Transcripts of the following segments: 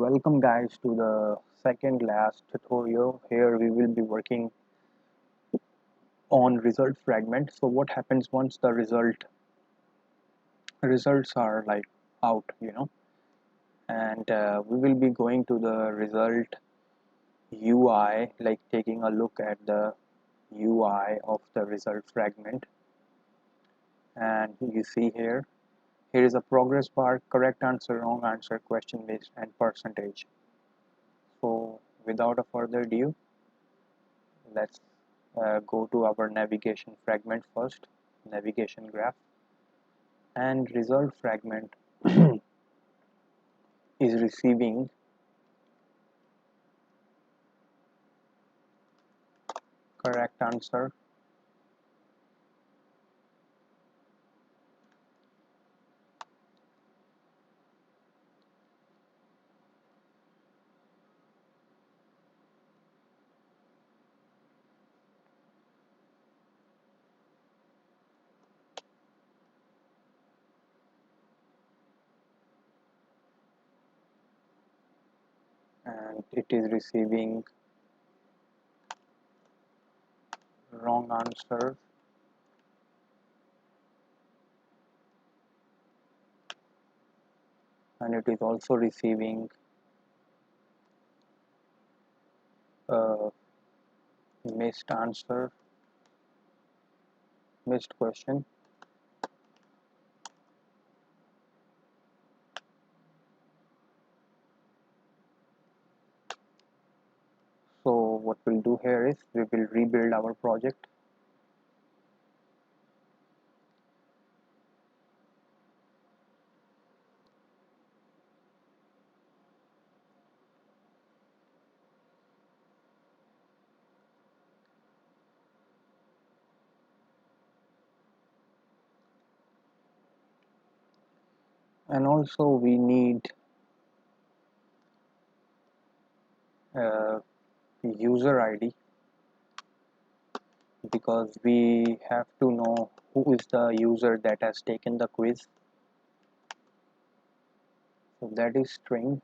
welcome guys to the second last tutorial. Here we will be working on result fragment. So what happens once the results are like out, and we will be going to the result UI, like taking a look at the UI of the result fragment. And you see here is a progress bar, correct answer, wrong answer, question based, and percentage. So without a further ado, let's go to our navigation fragment first, navigation graph, and result fragment is receiving correct answer, and it is receiving wrong answer, and it is also receiving a missed answer, missed question. So what we'll do here is we will rebuild our project. And also we need user ID, because we have to know who is the user that has taken the quiz. So that is string,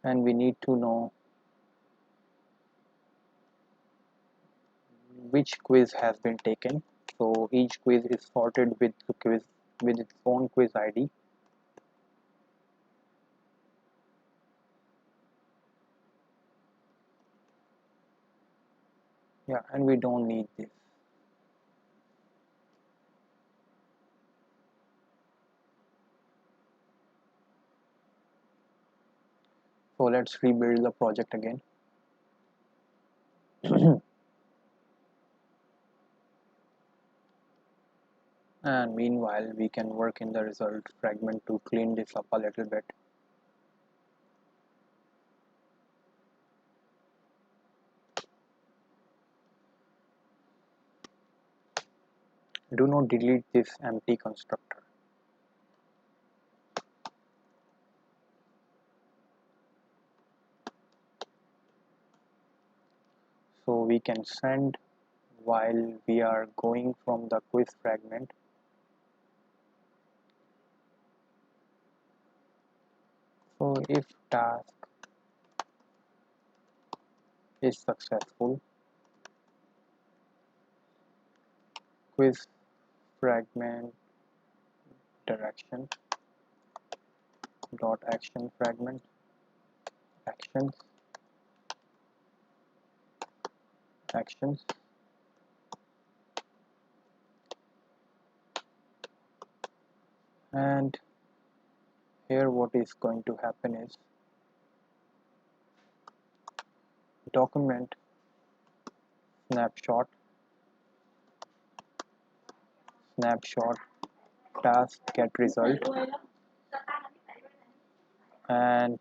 and we need to know which quiz has been taken. So each quiz is sorted with the quiz with its own quiz ID. Yeah, and we don't need this. So let's rebuild the project again. And meanwhile, we can work in the result fragment to clean this up a little bit. Do not delete this empty constructor. So we can send while we are going from the quiz fragment. So if task is successful, quiz fragment direction dot action fragment actions and here what is going to happen is document snapshot task get result, and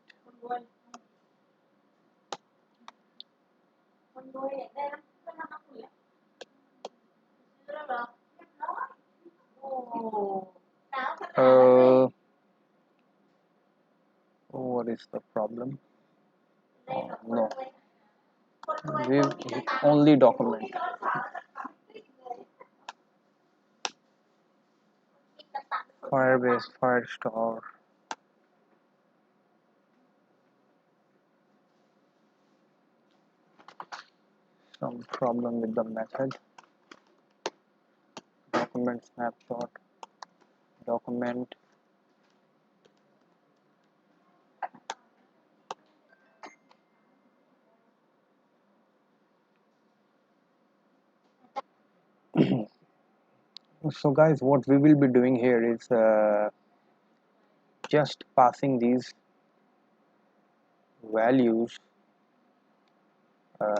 what is the problem? No, we only document. Firebase Firestore. Some problem with the method. Document snapshot. Document. So guys, what we will be doing here is just passing these values.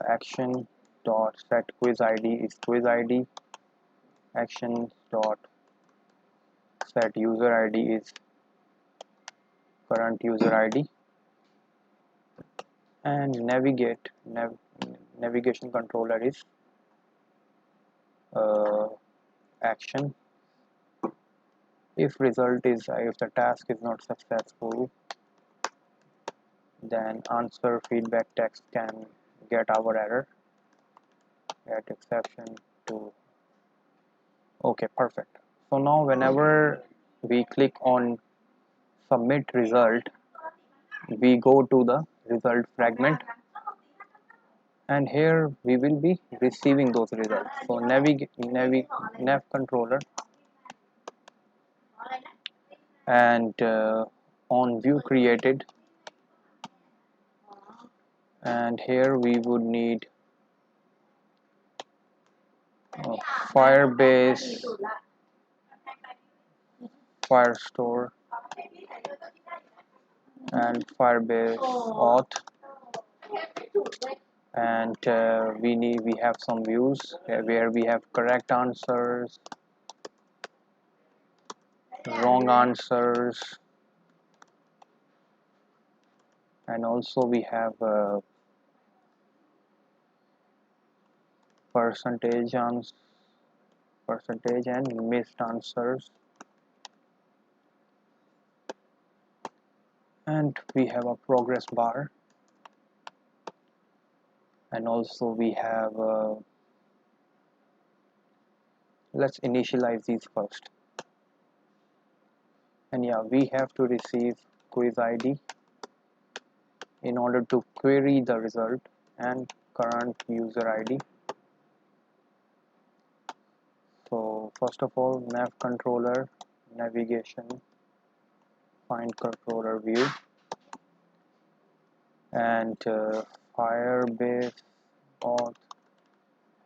Action dot set quiz id is quiz id. Action dot set user id is current user id, and navigation controller is action. If the task is not successful, then answer feedback text can get our error, get exception to. Okay, perfect. So now whenever we click on submit result, we go to the result fragment, and here we will be receiving those results. So nav controller, and on view created, and here we would need uh, Firebase Firestore and Firebase Auth, and we have some views where we have correct answers, wrong answers, and also we have percentage and missed answers, and we have a progress bar, and also we have let's initialize these first. And yeah, we have to receive quiz id in order to query the result, and current user id. So first of all, nav controller, navigation, find controller view, and Firebase auth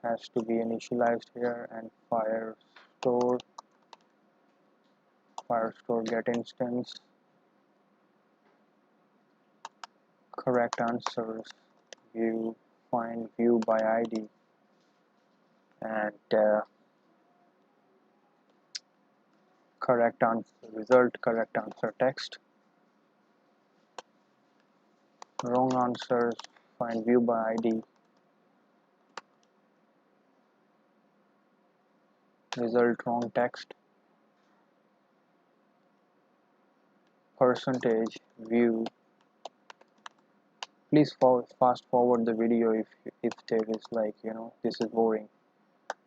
has to be initialized here, and Firestore get instance, correct answers, view, find view by id, and correct answer result, correct answer text, wrong answers, find view by id, result wrong text, percentage view. Please fast forward the video if there is, like, this is boring.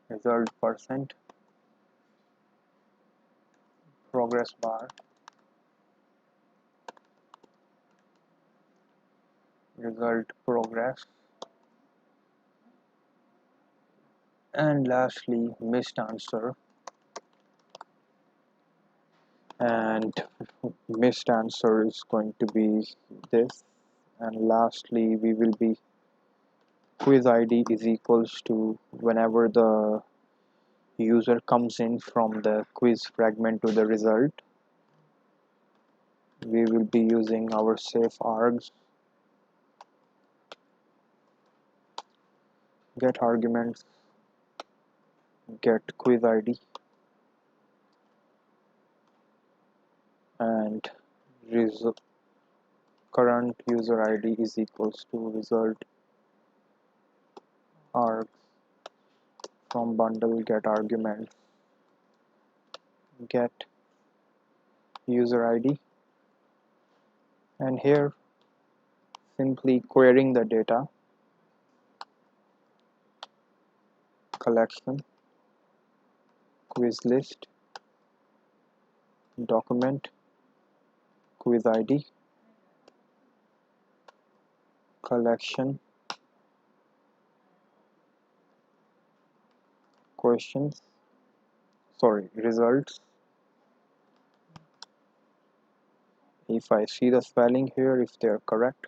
Result percent, progress bar, result progress, and lastly missed answer. And missed answer is going to be this, and lastly we will be quiz id is equals to, whenever the user comes in from the quiz fragment to the result, we will be using our safe args, get arguments, get quiz id, and current user id is equals to result args from bundle get arguments, get user id, and here simply querying the data collection, quiz list, document quiz ID collection questions, results. If I see the spelling here, if they are correct,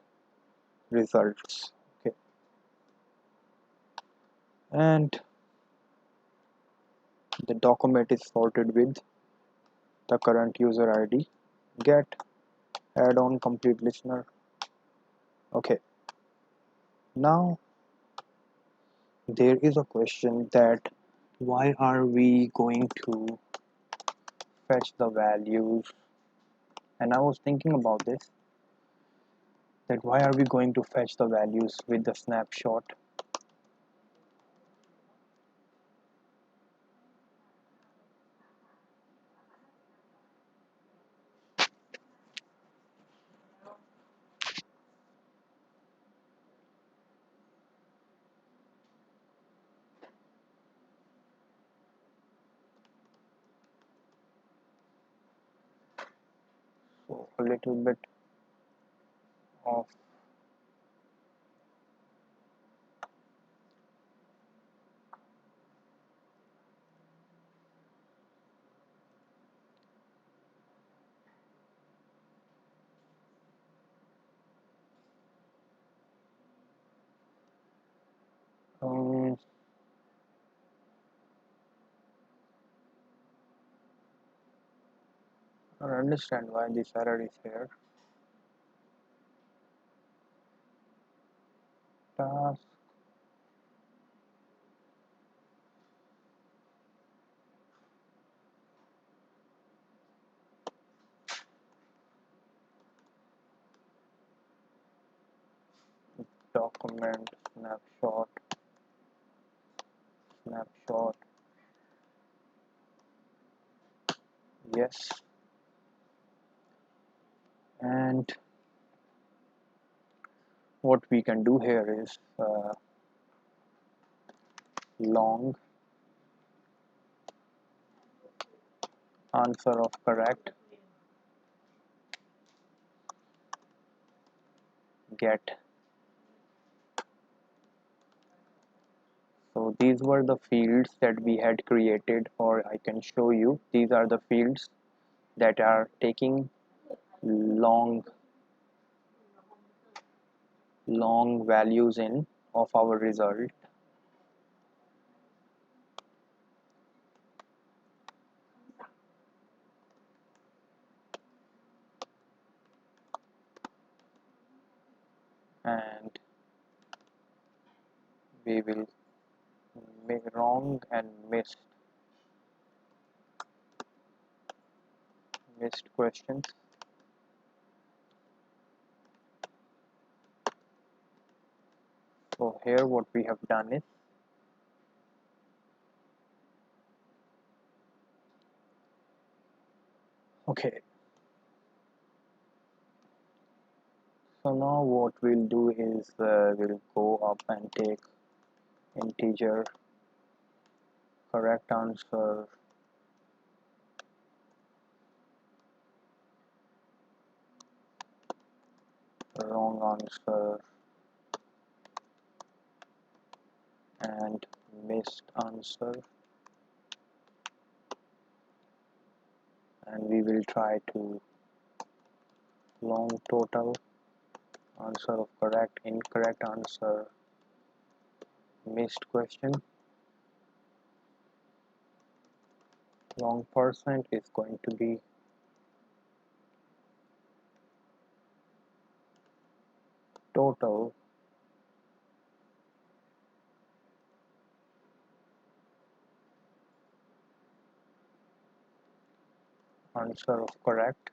results. Okay, and the document is sorted with the current user ID. Get add-on complete listener. Okay, now there is a question that why are we going to fetch the values, and I was thinking about this, that why are we going to fetch the values with the snapshot. So a little bit of um, I don't understand why this error is here. Task document snapshot, yes. And what we can do here is long answer of correct get. So these were the fields that we had created, or I can show you, these are the fields that are taking long values in of our result, and we will make wrong and missed questions. So here what we have done is, okay, so now what we'll do is we'll go up and take integer correct answer, wrong answer, and missed answer, and we will try to long total answer of correct, incorrect answer, missed question. Long percent is going to be total answer of correct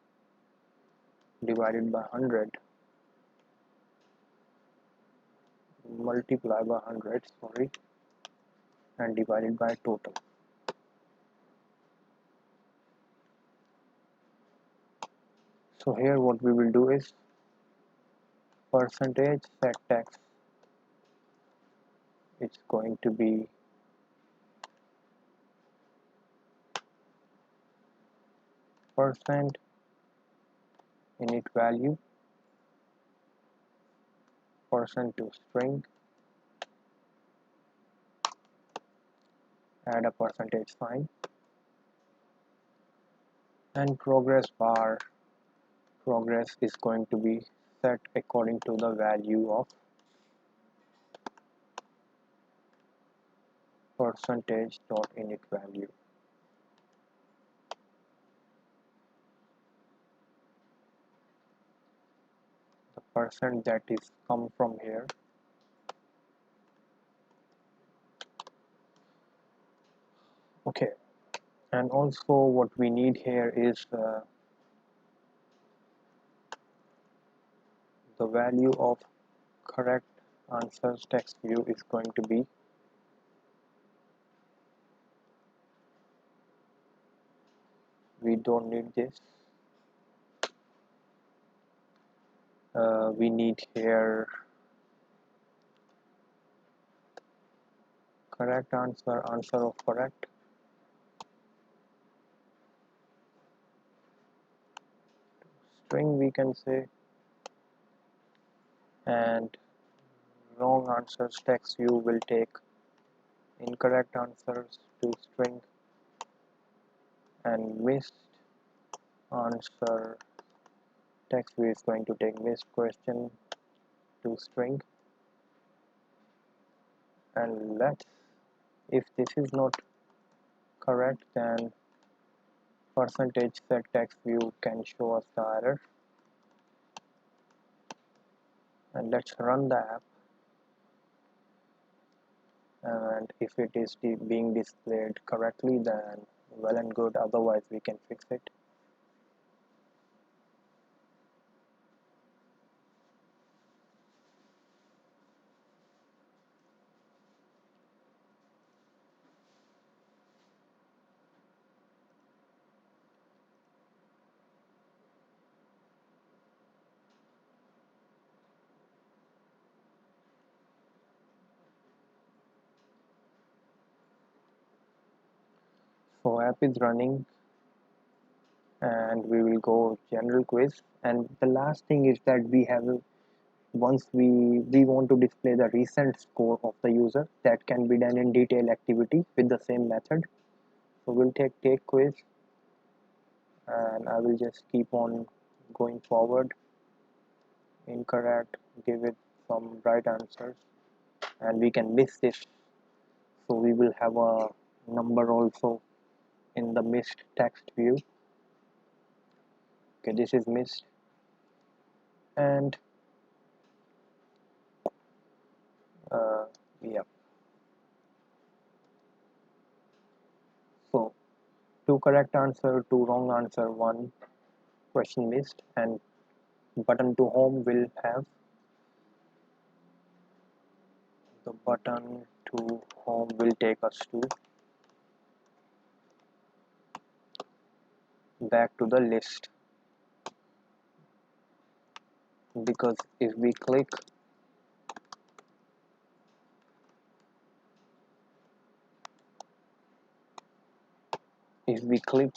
divided by 100, multiply by 100, sorry, and divided by total. So here what we will do is percentage set text, it's going to be percent init value, percent to string, add a percentage sign, and progress bar. Progress is going to be set according to the value of percentage dot init value. The percent that is come from here. Okay, and also what we need here is the value of correct answers text view is going to be we don't need this. We need here correct answer, answer of correct, string we can say, and wrong answers text view will take incorrect answers to string, and missed answer text view is going to take missed question to string. And let's, if this is not correct, then percentage set text view can show us the error. And let's run the app, and if it is being displayed correctly, then well and good, otherwise we can fix it. So app is running, and we will go general quiz. And the last thing is that we have, once we want to display the recent score of the user, that can be done in detail activity with the same method. So we'll take quiz, and I will just keep on going forward. Incorrect, give it some right answers, and we can miss this, so we will have a number also in the missed text view. Okay, this is missed, and yeah, so two correct answer, two wrong answer, one question missed, and button to home will have the button to home will take us to back to the list, because if we click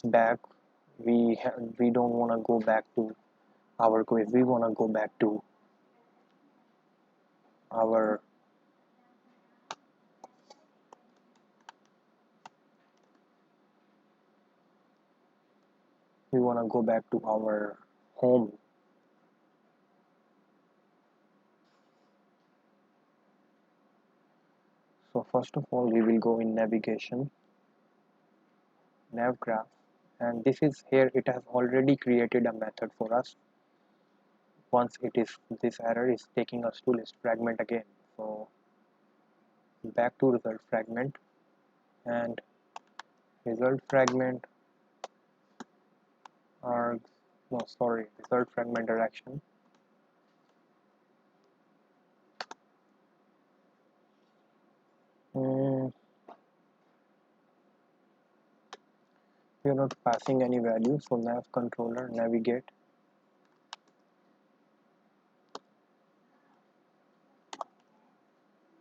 back, we don't want to go back to our quiz, we want to go back to our home. So first of all, we will go in navigation, nav graph, and this is here, it has already created a method for us. Once it is, this error is taking us to list fragment again, so back to result fragment, and result fragment args, no sorry, result fragment direction, we are not passing any value, so nav controller navigate,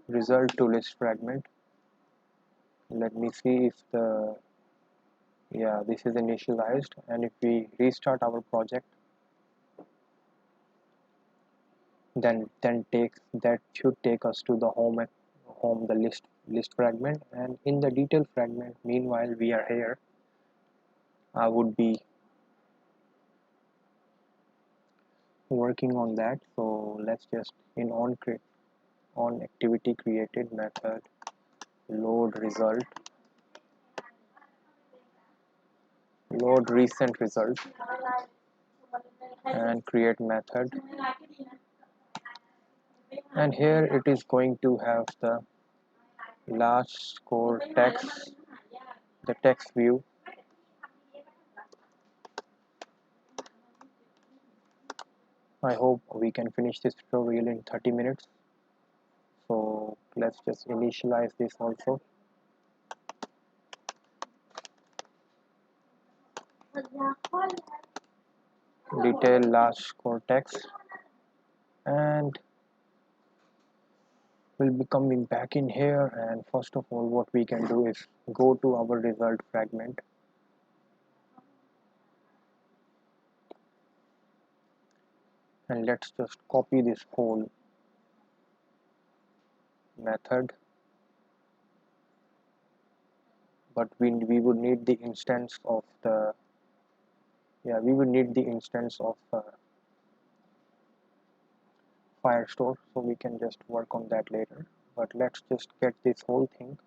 result to list fragment. Let me see if the Yeah, this is initialized, and if we restart our project, then takes that should take us to the home, the list fragment. And in the detail fragment, meanwhile we are here, I would be working on that. So let's just in on activity created method load result, load recent result, and create method. And here it is going to have the last score text, the text view. I hope we can finish this tutorial in 30 minutes. So let's just initialize this also. Detail last score text, and we'll be coming back in here. And first of all, what we can do is go to our result fragment, and let's just copy this whole method. But we would need the instance of the, yeah, we would need the instance of Firestore, so we can just work on that later. But let's just get this whole thing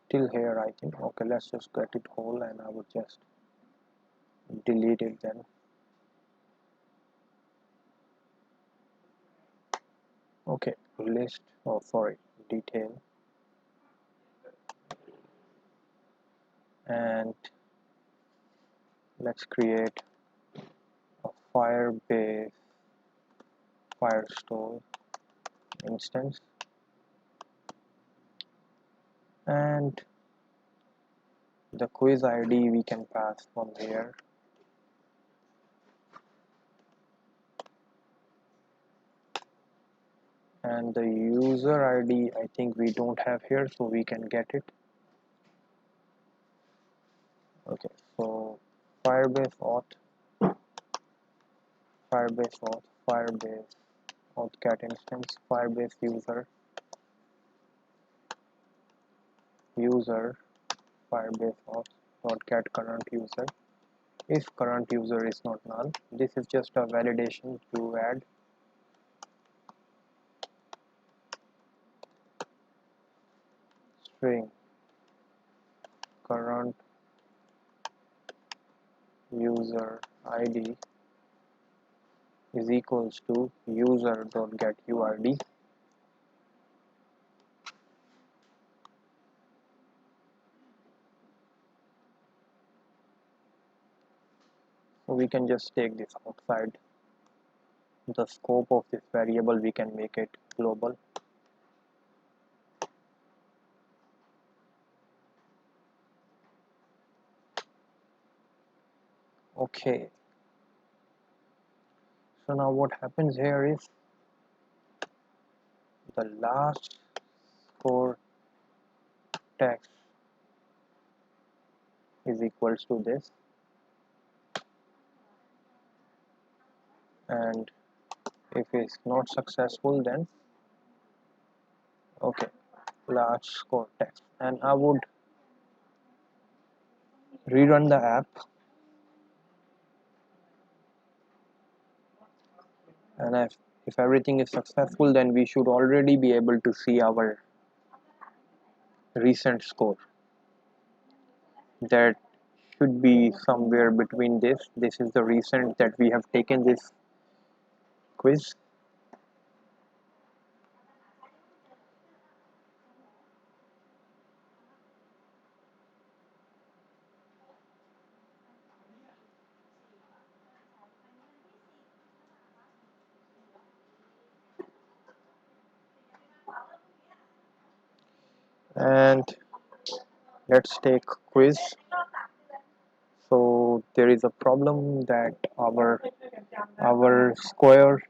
till here, I think. Okay, let's just get it whole, and I would just delete it then. Okay, list, oh sorry, detail, and let's create a Firebase Firestore instance, and the quiz ID we can pass from here, and the user ID I think we don't have here, so we can get it. Okay, so Firebase Auth, Firebase Auth, Firebase Auth cat instance, Firebase user Firebase Auth dot get current user. If current user is not null, this is just a validation to add string current user ID is equals to user dot get URD. So we can just take this outside the scope of this variable, we can make it global. Okay, so now what happens here is the last score text is equals to this, and if it's not successful, then okay, last score text, and I would rerun the app, and if everything is successful, then we should already be able to see our recent score. That should be somewhere between this is the recent that we have taken this quiz, and let's take quiz. So there is a problem that our score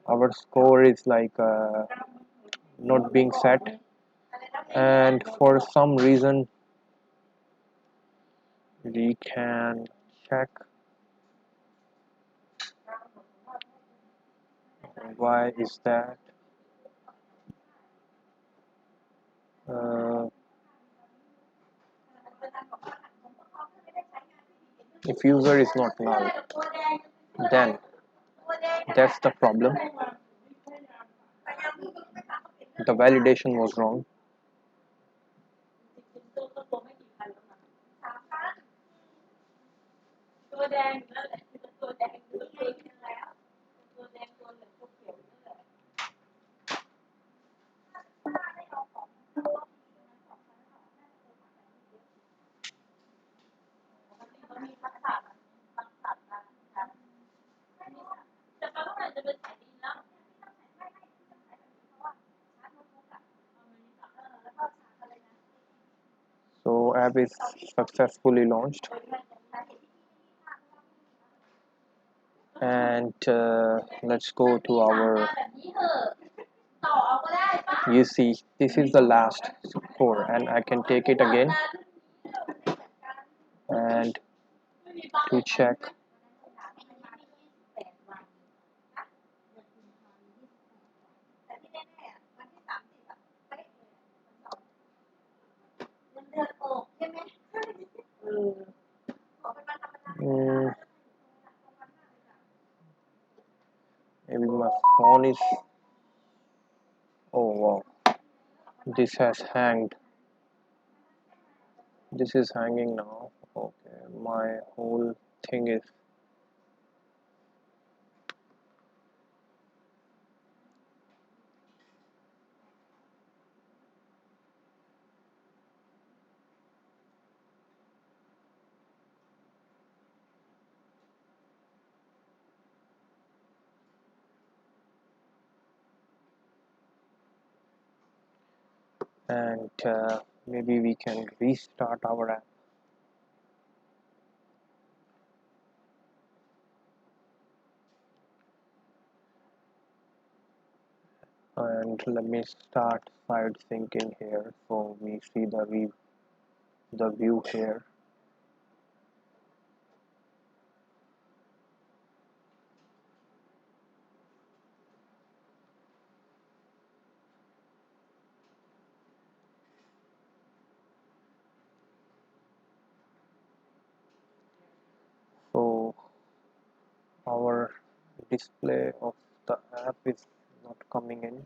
our score is like not being set, and for some reason we can check why is that. uh, if user is not null, then that's the problem. The validation was wrong. So app is successfully launched, and let's go to our, you see this is the last score, and I can take it again and to check. mm, Maybe my phone is, oh wow, this has hanged, this is hanging now. Okay, my whole thing is, and maybe we can restart our app. And let me start side syncing here, so we see the view here. So our display of the app is not coming in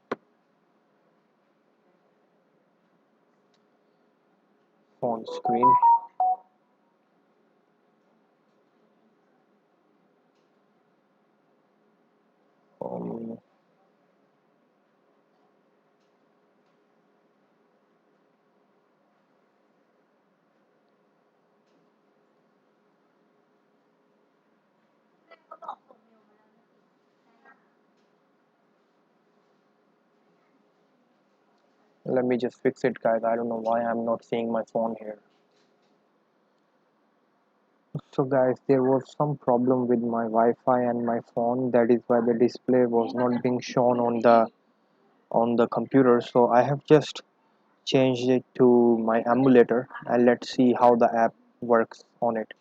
on screen. um, Let me just fix it, guys. I don't know why I'm not seeing my phone here. So guys, there was some problem with my Wi-Fi and my phone. That is why the display was not being shown on the computer. So I have just changed it to my emulator, and let's see how the app works on it.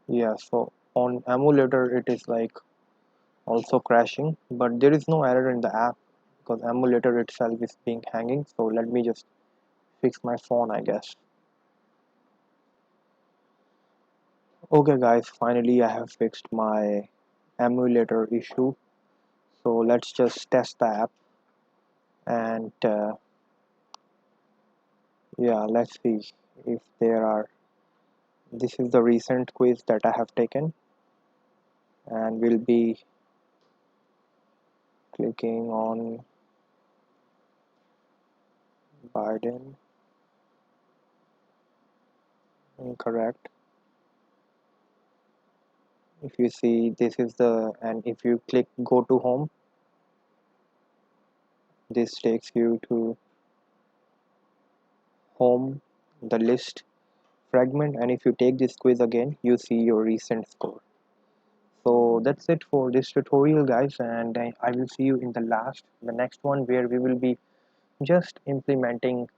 Yeah, so on emulator it is like also crashing, but there is no error in the app because emulator itself is being hanging. So let me just fix my phone, I guess. Okay guys, finally I have fixed my emulator issue. So let's just test the app, and yeah, let's see if there are, this is the recent quiz that I have taken, and we'll be clicking on Biden. Incorrect. If you see, this is the, and if you click go to home, this takes you to home, the list, Fragment, and if you take this quiz again, you see your recent score. So that's it for this tutorial guys, and I will see you in the next one, where we will be just implementing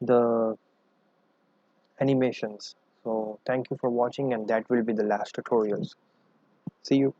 the animations. So thank you for watching, and that will be the last tutorials. See you.